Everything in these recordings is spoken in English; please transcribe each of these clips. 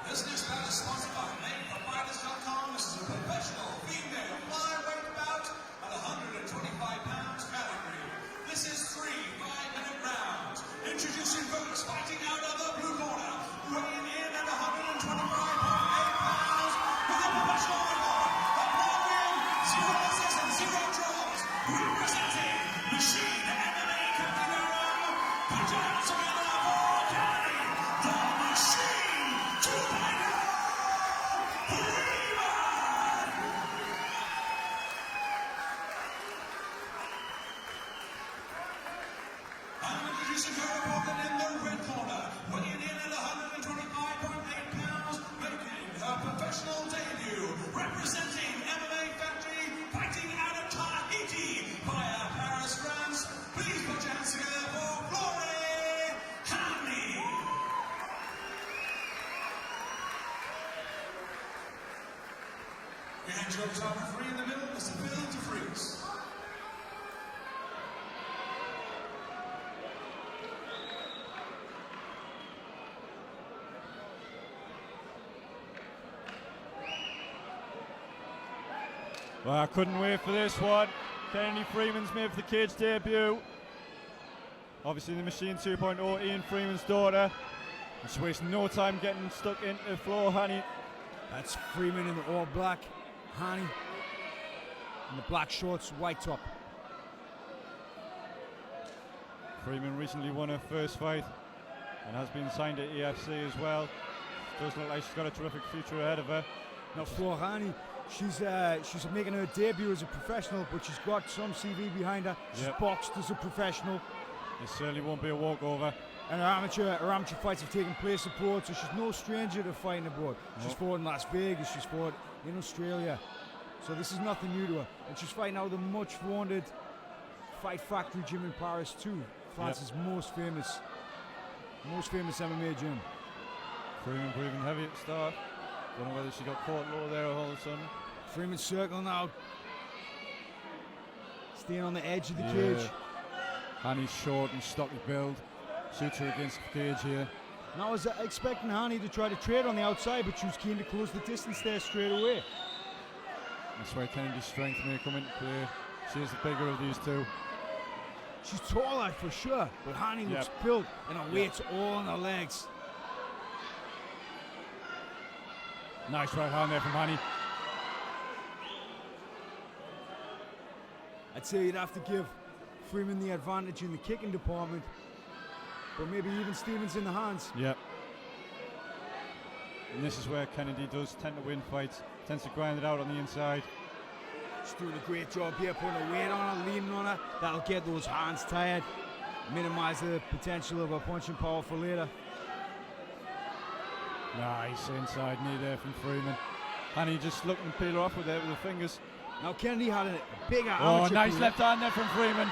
This next bout is sponsored by MadeForFighters.com. This is a professional female flyweight bout at 125 pounds category. This is 3 5-minute rounds. Introducing folks fighting out of the blue corner, weighing in at 125.8 pounds with a professional record of 1 win, 0 losses and 0 draws. Representing Machine MMA Captain Aaron, put your hands together for Kenny, the Machine 2.0 Freeman! I'm introducing her opponent in the red corner, weighing in at 125.8 pounds, making her professional debut, representing MMA Factory, fighting out of Tahiti via Paris, France. Please put your hands together for Glory Honey. We hand you over to our referee in the middle, Mr. Bill DeFries. Well, I couldn't wait for this one. Kennedy Freeman's made for the cage debut. Obviously the Machine 2.0, Ian Freeman's daughter. And she's wasting no time getting stuck into the floor, honey. That's Freeman in the all black, Hani in the black shorts, white top. Freeman recently won her first fight and has been signed to EFC as well. Does look like she's got a terrific future ahead of her. Now Florhani, she's making her debut as a professional, but she's got some CV behind her. She's boxed as a professional. It certainly won't be a walkover. And her amateur fights have taken place abroad, so she's no stranger to fighting abroad. She's fought in Las Vegas, she's fought in Australia. So this is nothing new to her. And she's fighting out of the much vaunted Fight Factory gym in Paris too. France's most famous MMA gym. Freeman breathing heavy at the start. Don't know whether she got caught low there all of a sudden. Freeman circling out. Staying on the edge of the cage. Hani's short and stocky build. Shoots her against the cage here. And I was expecting Hani to try to trade on the outside, but she was keen to close the distance there straight away. That's where Kennedy's strength may come into play. She is the bigger of these two. She's taller for sure, but Hani looks built and her weight's all on her legs. Nice right hand there from Hani. I'd say you'd have to give Freeman the advantage in the kicking department, but maybe even Stevens in the hands. Yep. And this is where Kennedy does tend to win fights, tends to grind it out on the inside. She's doing a great job here, putting a weight on her, leaning on her. That'll get those hands tired, minimize the potential of her punching power for later. Nice inside knee there from Freeman. Hani just looking to peel her off with it with her fingers. Now Kennedy had a bigger amateur career. Left hand there from Freeman.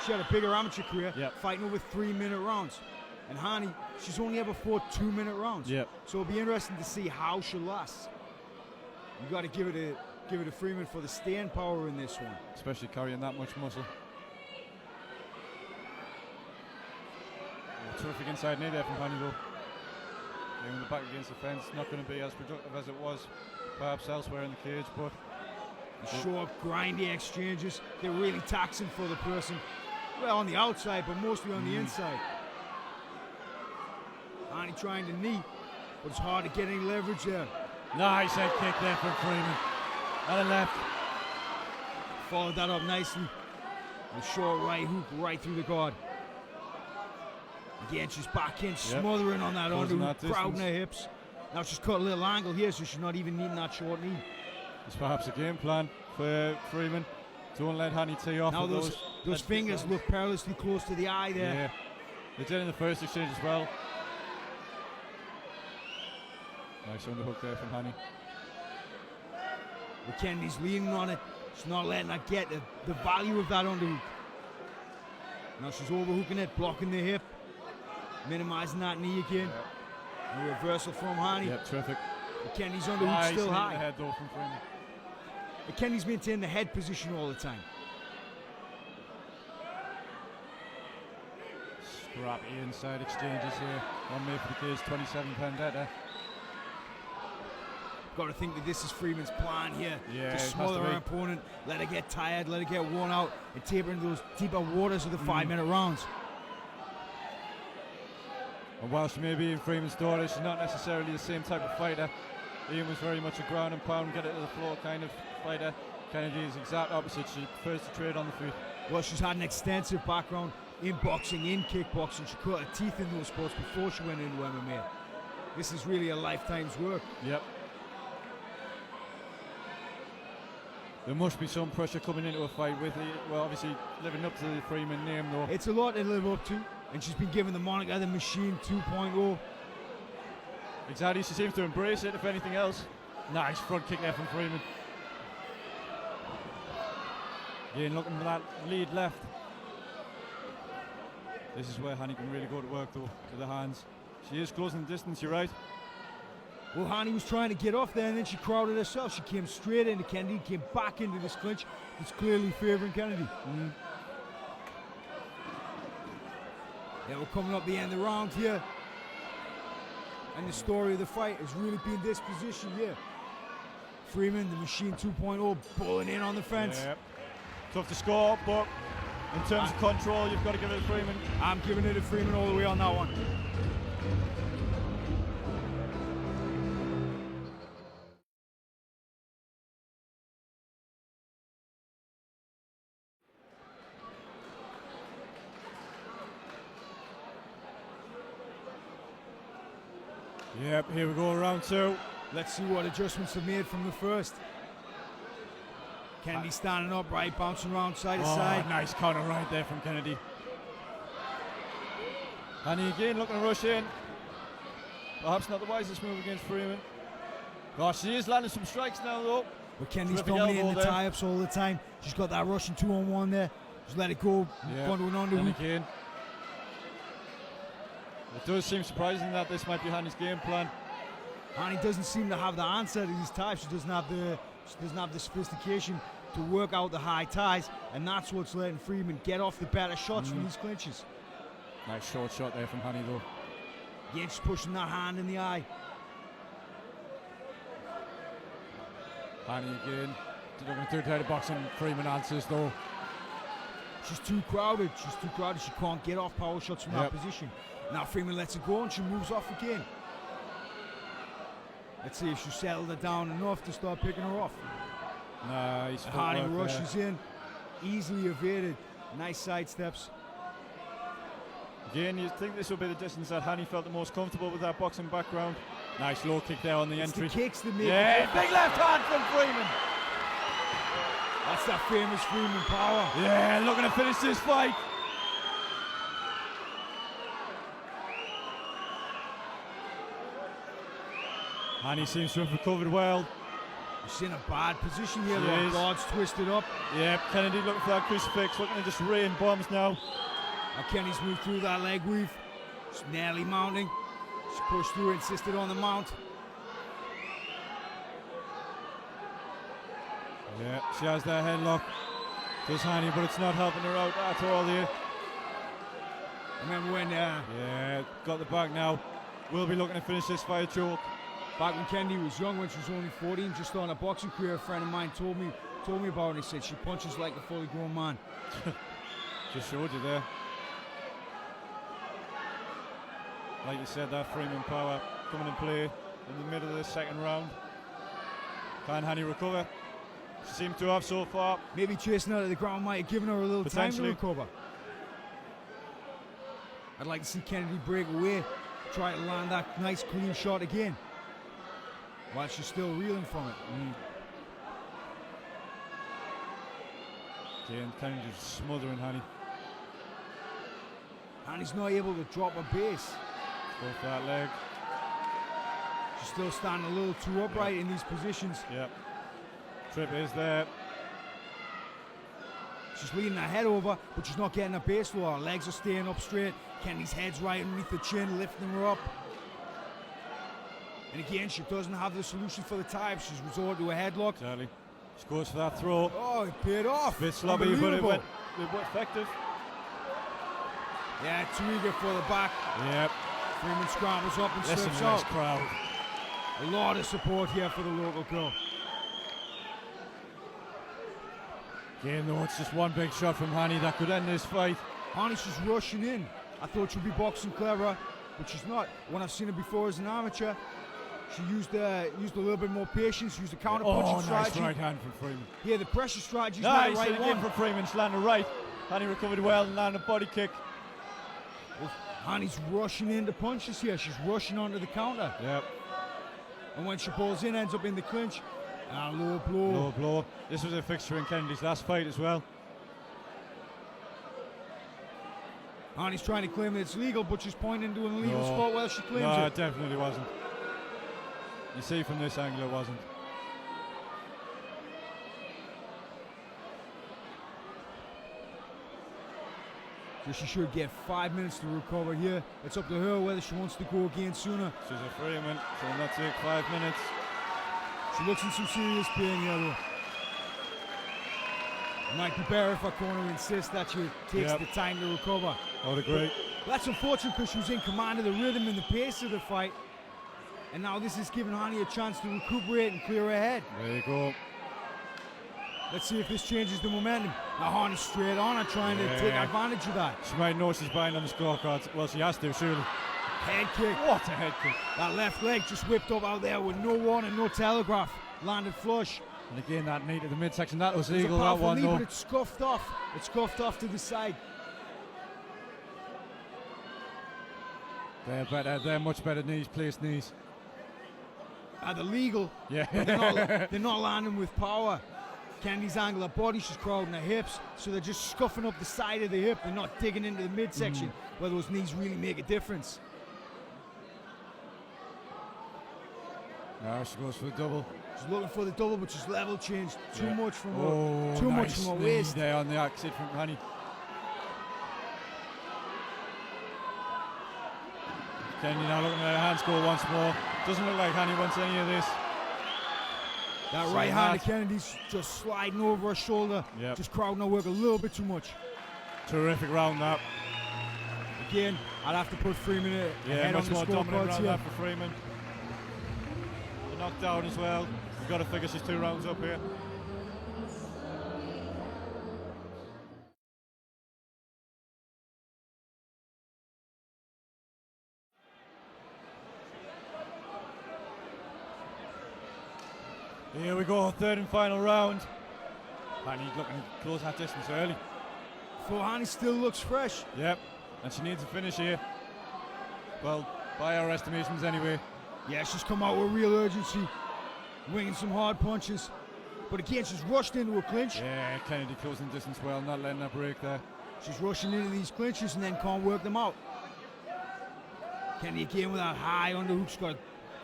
She had a bigger amateur career, fighting over 3-minute rounds. And Hani, she's only ever fought 2-minute rounds. So it'll be interesting to see how she'll last. You got to give it to Freeman for the staying power in this one. Especially carrying that much muscle. Terrific inside knee there from Hani though. Getting the back against the fence, not going to be as productive as it was perhaps elsewhere in the cage, but short, grindy exchanges, they're really taxing for the person. Well, on the outside, but mostly on the inside. Hani trying to knee, but it's hard to get any leverage there. Nice head kick there from Freeman. And a left. Followed that up nicely. A short right hook right through the guard. Again, she's back in, smothering on that underhook, crowding her hips. Now she's cut a little angle here, so she's not even needing that short knee. It's perhaps a game plan for Freeman. Don't let Hani tee off. Now those fingers look perilously close to the eye there. Yeah, they did in the first exchange as well. Nice underhook there from Hani. But Kennedy's leaning on it. She's not letting her get the value of that underhook. Now she's overhooking it, blocking the hip, minimizing that knee again. A reversal from Hani. Yep, terrific. But Kennedy's underhook's still high. The head though from Freeman. But Kennedy's maintaining the head position all the time. Scrappy inside exchanges here. One made for the cage, 27 vendetta. Got to think that this is Freeman's plan here. Yeah, to it has smother to her be. opponent, let her get tired, let her get worn out, and taper into those deeper waters of the 5-minute rounds. And while she may be in Freeman's daughter, she's not necessarily the same type of fighter. Ian was very much a ground and pound, get it to the floor kind of fighter. Kennedy is exact opposite. She prefers to trade on the feet. Well, she's had an extensive background in boxing, in kickboxing. She cut her teeth in those sports before she went into MMA. This is really a lifetime's work. Yep. There must be some pressure coming into a fight with it. Well, obviously living up to the Freeman name though. It's a lot to live up to, and she's been given the moniker the Machine 2.0. Exactly, she seems to embrace it if anything else. Nice front kick there from Freeman. Again, looking for that lead left. This is where Hani can really go to work though, to the hands. She is closing the distance, you're right. Well, Hani was trying to get off there, and then she crowded herself. She came straight into Kennedy, came back into this clinch. It's clearly favouring Kennedy. Yeah, we're coming up the end of the round here. And the story of the fight has really been this position here. Freeman, the Machine 2.0, pulling in on the fence. Yep. Tough to score, but in terms of control, you've got to give it to Freeman. I'm giving it to Freeman all the way on that one. Yep, here we go, round two. Let's see what adjustments are made from the first. Kennedy standing upright, bouncing around side to side. Nice counter right there from Kennedy. Hani again looking to rush in. Perhaps not the wisest move against Freeman. Gosh, she is landing some strikes now though. But Kennedy's Terrific dominating elbow the there. tie-ups all the time. She's got that Russian 2-on-1 there. Just let it go, go to an And underhook. again. It does seem surprising that this might be Hani's game plan. Hani doesn't seem to have the answer to these ties. She doesn't have the sophistication to work out the high ties, and that's what's letting Freeman get off the better shots from these clinches. Nice short shot there from Hani though. Again, she's pushing that hand in the eye. Hani again. Looking to do the boxing. Freeman answers though. She's too crowded. She's too crowded. She can't get off power shots from that position. Now Freeman lets it go and she moves off again. Let's see if she settled her down enough to start picking her off. Nice Hani footwork rushes in, easily evaded. Nice side steps. Again, you'd think this will be the distance that Hani felt the most comfortable with that boxing background. Nice low kick there on the It's entry. the kicks that make Yeah, it. big left hand from Freeman. That's that famous Freeman power. Yeah, looking to finish this fight. Hani seems to have recovered well. She's in a bad position here. She The is. guard's twisted up. Yeah, Kennedy looking for that crucifix, looking to just rain bombs now. Now Kenny's moved through that leg weave. She's nearly mounting. She pushed through, insisted on the mount. Yeah, she has that headlock. Does Hani, but it's not helping her out at all here. Remember when Yeah, got the back now. We'll be looking to finish this via choke. back when Kennedy was young, when she was only 14, just starting a boxing career, a friend of mine told me about it. He said she punches like a fully grown man. Just showed you there. Like you said, that Freeman power coming in play in the middle of the second round. Can Hani recover? She seemed to have so far. Maybe chasing her to the ground might have given her a little time to Potentially. recover. I'd like to see Kennedy break away, try to land that nice clean shot again, while she's still reeling from it. Again, Kennedy just smothering Hani. And he's not able to drop her base. Go for that leg. She's still standing a little too upright in these positions. Yep. Trip is there. She's leaning her head over, but she's not getting her base low. Her legs are staying up straight. Kennedy's head's right underneath the chin, lifting her up. And again, she doesn't have the solution for the tie. She's resorted to a headlock. Exactly. She goes for that throw. Oh, it paid off. Bit sloppy, but it Unbelievable. went effective. Yeah, too eager for the back. Yep. Freeman scrambles up and Listen slips to out. this crowd. A lot of support here for the local girl. Again, though, it's just one big shot from Hani that could end this fight. Hani's just rushing in. I thought she'd be boxing cleverer, but she's not. When I've seen her before as an amateur, she used a little bit more patience, used a counter punching strategy. Nice right hand from Freeman. Yeah, the pressure strategy's Nice, not the right again one. from Freeman, landed right. Hani recovered well and landed a body kick. Hani's rushing into punches here. She's rushing onto the counter. Yep. And when she pulls in, ends up in the clinch. Low blow. Low blow. This was a fixture in Kennedy's last fight as well. Hani's trying to claim that it's legal, but she's pointing to an illegal No. spot while she claims No, it. it definitely wasn't. You see from this angle it wasn't. So she should get 5 minutes to recover here. It's up to her whether she wants to go again sooner. She's a Freeman, so not take 5 minutes. She looks in some serious pain here though. It might be better if her corner insists that she takes the time to recover. I would agree. But that's unfortunate because she was in command of the rhythm and the pace of the fight. And now this is giving Hani a chance to recuperate and clear her head. There you go. Let's see if this changes the momentum. Now Hani's straight on her, trying to take advantage of that. She might know she's behind on the scorecards. Well, she has to, surely. Head kick. What a head kick. That left leg just whipped up out there with no warning, no telegraph. Landed flush. And again, that knee to the midsection, that was It was legal, a that powerful one, knee, though. but it's scuffed off. It's scuffed off to the side. They're better, they're much better knees, placed knees. They're legal. Yeah. But they're not landing with power. Candy's angle of body, she's crowding her hips, so they're just scuffing up the side of the hip. They're not digging into the midsection where those knees really make a difference. Now she goes for the double. She's looking for the double, but she's level changed too much from her, Oh, much nice from her knee waist. there on the exit from Hani. Kenny now looking at her hands go once more. Doesn't look like Hani wants any of this. That So right hand that- of Kennedy's just sliding over her shoulder, Yep. just crowding her work a little bit too much. Terrific round that. Again, I'd have to put Freeman ahead on much the more dominant scorecards round here. that for Freeman. The knockdown as well. We've got to figure she's 2 rounds up here. Here we go, 3rd and final round. Hani looking to close that distance early. Hani still looks fresh. Yep, and she needs a finish here. Well, by our estimations anyway. Yeah, she's come out with real urgency, winging some hard punches. But again, she's rushed into a clinch. Yeah, Kennedy closing distance well, not letting her break there. She's rushing into these clinches and then can't work them out. Kennedy again with that high underhook. She's got a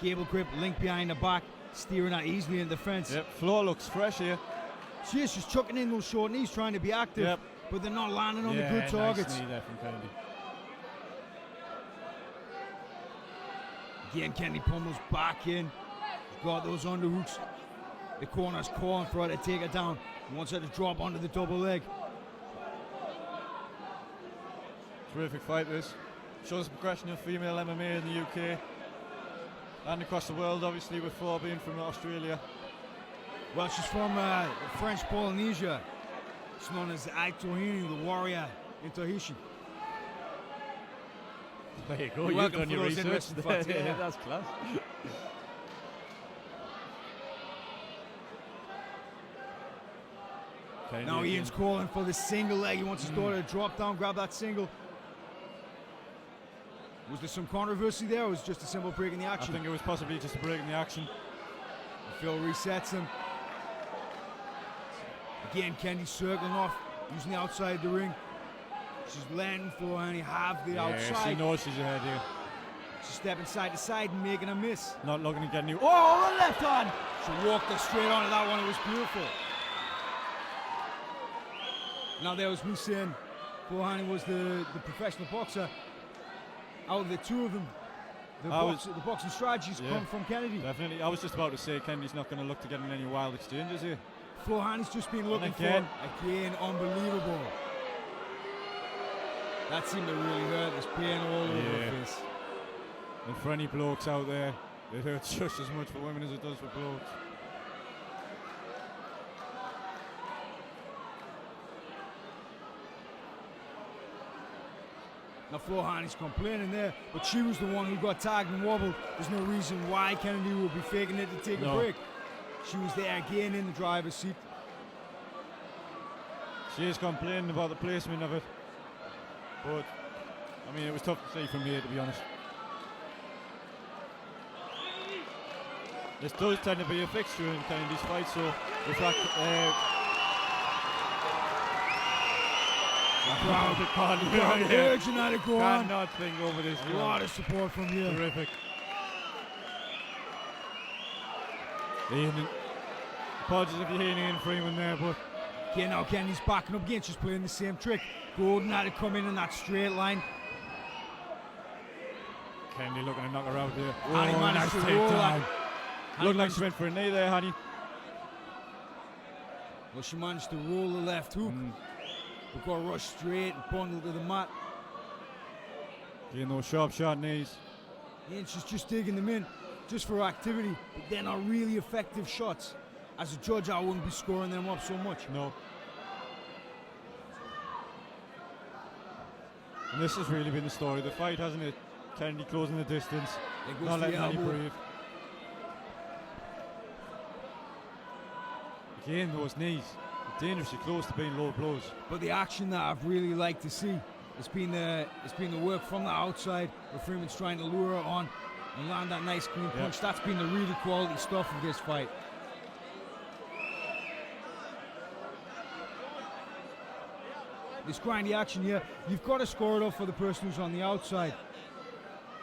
gable grip, link behind the back, steering that easily into the fence. Yep, floor looks fresh here. She is, she's chucking in those short knees, trying to be active, Yep. but they're not landing on the Yeah, good targets. nice knee there from Kennedy. Again, Kennedy pummels back in. She's got those underhooks. The corner's calling for her to take her down. He wants her to drop onto the double leg. Terrific fight this. Shows the progression of female MMA in the UK and across the world, obviously, with Flo being from Australia. Well, she's from French Polynesia. She's known as Aitohini, the warrior in Tahiti. There you go, You're you've welcome done for your those research. interesting facts, yeah. That's class. Now Ian's calling for the single leg. He wants his daughter to drop down, grab that single. Was there some controversy there, or was it just a simple break in the I action? think it was possibly just a break in the action. Phil resets him. Again, Kennedy circling off, using the outside of the ring. She's landing for and he have the She outside. knows she's ahead here. She's stepping side to side and making a miss. Not looking to get any. Oh, the left hand! She walked her straight onto that one. It was beautiful. Now there was me saying Bohani was the professional boxer. Out of the two of them, the boxing strategies come from Kennedy. Definitely. I was just about to say Kennedy's not going to look to get in any wild exchanges here. Flohan's just been looking again. for, again, unbelievable. That seemed to really hurt. There's pain all over the face. And for any blokes out there, it hurts just as much for women as it does for blokes. Now Flo Harney's complaining there, but she was the one who got tagged and wobbled. There's no reason why Kennedy would be faking it to take a break. She was there again in the driver's seat. She is complaining about the placement of it, but I mean, it was tough to see from here, to be honest. This does tend to be a fixture in Kennedy's fight, so if that urging her to go on. Cannot think over this. A lot of support from you. Terrific. Ian, apologies if you're hearing Ian Freeman there, but again now Kennedy's backing up again. She's playing the same trick. Gordon had to come in that straight line. Kennedy looking to knock her out there. Honey managed to roll that. Looked like she went for a knee there, Honey. Well, she managed to roll the left hook. But got rushed straight and bundled to the mat. Getting those sharp shot knees. Yeah, and she's just digging them in, just for activity. But they're not really effective shots. As a judge, I wouldn't be scoring them up so much. No. And this has really been the story of the fight, hasn't it? Kennedy closing the distance, not letting Honey breathe. Again, those knees, dangerously close to being low blows. But the action that I've really liked to see, it's been the work from the outside, where Freeman's trying to lure her on and land that nice clean punch. That's been the really quality stuff of this fight. This grindy action here, you've got to score it up for the person who's on the outside.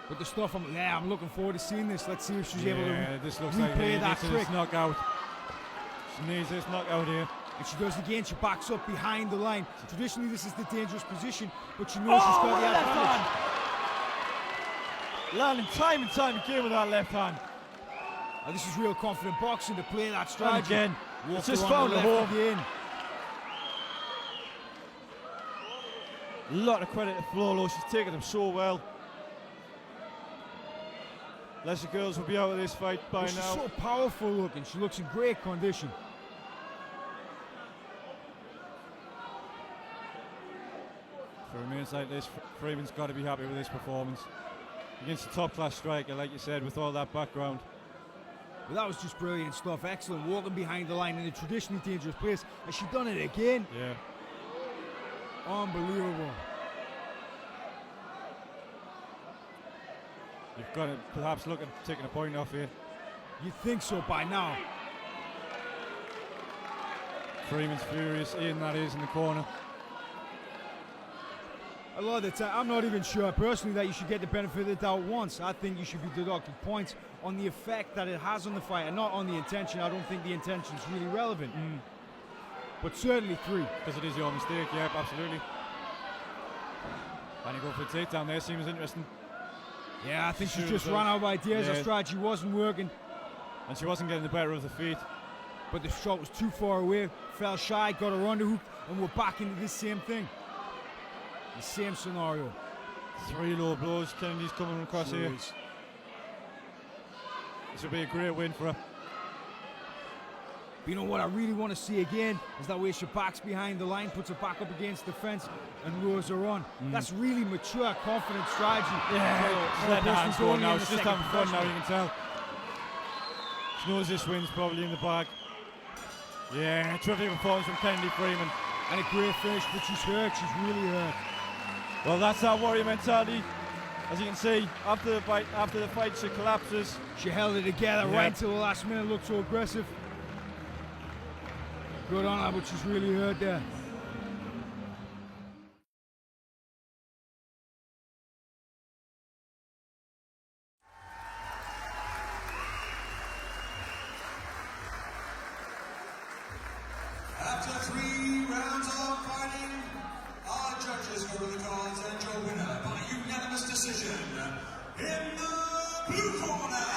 But the stuff, I'm looking forward to seeing this. Let's see if she's able to this looks replay like that trick. Knockout. She needs this knockout here. And she does it again. She backs up behind the line. Traditionally, this is the dangerous position, but she knows she's got the advantage. Landing time and time again with that left hand. Now, this is real confident boxing to play that strategy. And again, it's just found a home. Again. A lot of credit to Flo. She's taken them so well. Lesser girls will be out of this fight by now. She's so powerful looking. She looks in great condition. For a minute like this, Freeman's got to be happy with this performance. Against a top-class striker, like you said, with all that background. Well, that was just brilliant stuff. Excellent walking behind the line in a traditionally dangerous place. And she done it again. Yeah. Unbelievable. You've got to perhaps look at taking a point off here. You'd think so by now. Freeman's furious. Ian, that is, in the corner. A lot of the time, I'm not even sure personally that you should get the benefit of the doubt once. I think you should be deducted points on the effect that it has on the fight and not on the intention. I don't think the intention is really relevant. But certainly 3. Because it is your mistake, yeah, absolutely. And you go for a takedown there, seems interesting. Yeah, I think she just ran out of ideas. Her strategy wasn't working. And she wasn't getting the better of the feet. But the shot was too far away. Fell shy, got her underhook, and we're back into this same thing. The same scenario. 3 low blows. Kennedy's coming across here. This will be a great win for her. But you know what I really want to see again is that way she backs behind the line, puts her back up against the fence, and roars her on. That's really mature, confident strategy. Yeah, she's letting her hands go now. She's just having fun now, you can tell. She knows this win's probably in the bag. Yeah, terrific performance from Kennedy Freeman. And a great finish, but she's hurt. She's really hurt. Well, that's that warrior mentality. As you can see, after the fight, she collapses. She held it together right until the last minute. Looked so aggressive. Good on her, but she's really hurt there. After 3 rounds of fighting, our judges go to the cards and your winner by unanimous decision in the blue corner.